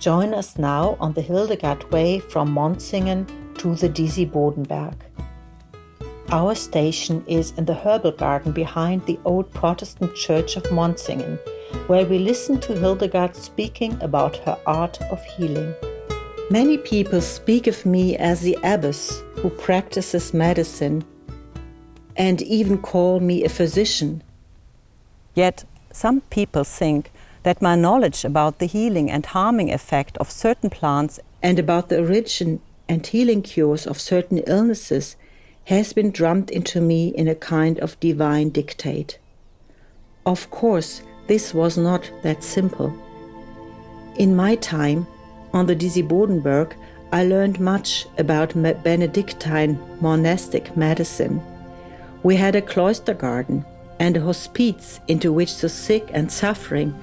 Join us now on the Hildegard Way from Monzingen to the Disibodenberg. Our station is in the herbal garden behind the old Protestant church of Monzingen, where we listen to Hildegard speaking about her art of healing. Many people speak of me as the abbess who practices medicine and even call me a physician. Yet some people think that my knowledge about the healing and harming effect of certain plants and about the origin and healing cures of certain illnesses has been drummed into me in a kind of divine dictate. Of course, this was not that simple. In my time, on the Disibodenberg, I learned much about Benedictine monastic medicine. We had a cloister garden and a hospice into which the sick and suffering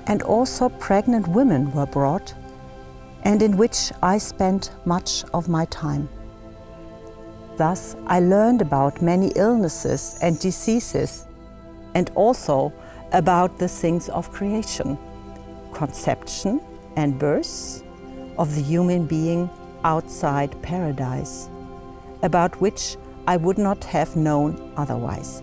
and also pregnant women were brought, and in which I spent much of my time. Thus, I learned about many illnesses and diseases, and also about the things of creation, conception and birth of the human being outside paradise, about which I would not have known otherwise.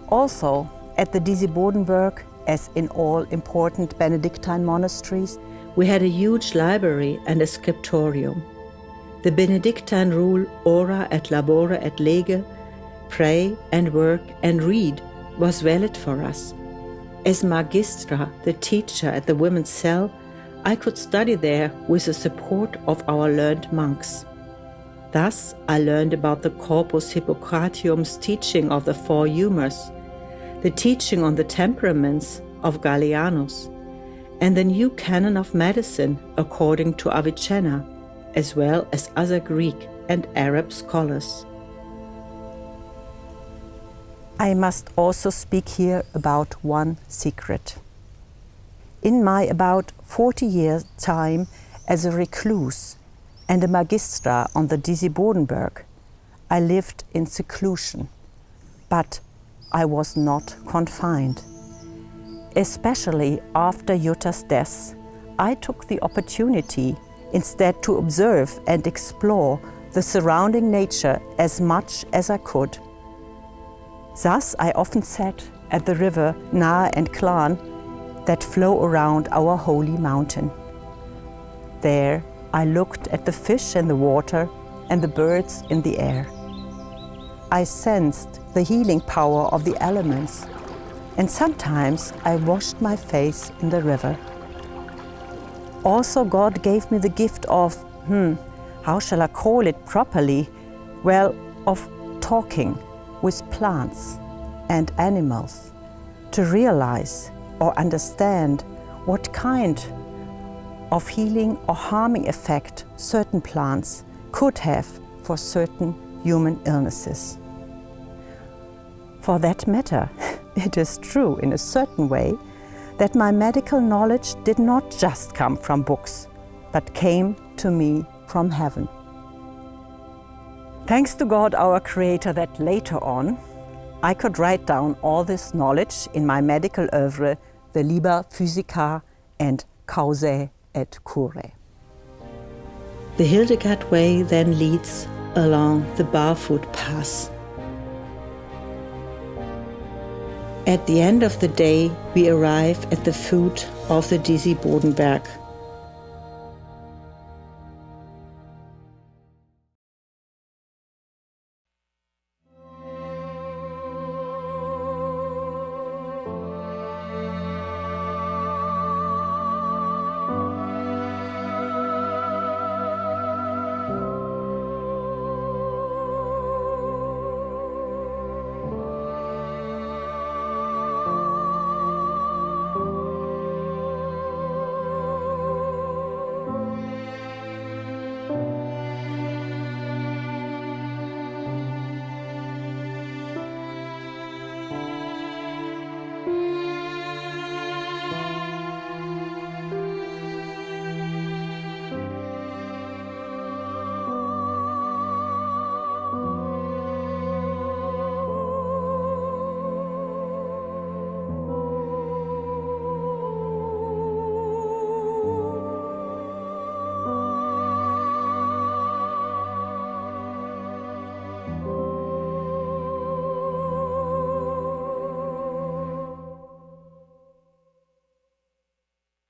Also, at the Disibodenberg, as in all important Benedictine monasteries, we had a huge library and a scriptorium. The Benedictine rule ora et labora et lege, pray and work and read, was valid for us. As magistra, the teacher at the women's cell, I could study there with the support of our learned monks. Thus, I learned about the Corpus Hippocratium's teaching of the four humours, the teaching on the temperaments of Gallianus, and the new canon of medicine according to Avicenna, as well as other Greek and Arab scholars. I must also speak here about one secret. In my about 40 years' time as a recluse and a magistra on the Disibodenberg, I lived in seclusion, but I was not confined. Especially after Jutta's death, I took the opportunity instead to observe and explore the surrounding nature as much as I could. Thus I often sat at the river Nahe and Klan that flow around our holy mountain. There I looked at the fish in the water and the birds in the air. I sensed the healing power of the elements, and sometimes I washed my face in the river. Also, God gave me the gift of, how shall I call it properly? Well, of talking with plants and animals to realize or understand what kind of healing or harming effect certain plants could have for certain human illnesses. For that matter, it is true in a certain way that my medical knowledge did not just come from books, but came to me from heaven. Thanks to God, our Creator, that later on I could write down all this knowledge in my medical oeuvre, the Liber Physica and Causae et Curae. The Hildegard Way then leads along the barefoot path. At the end of the day, we arrive at the foot of the Disibodenberg.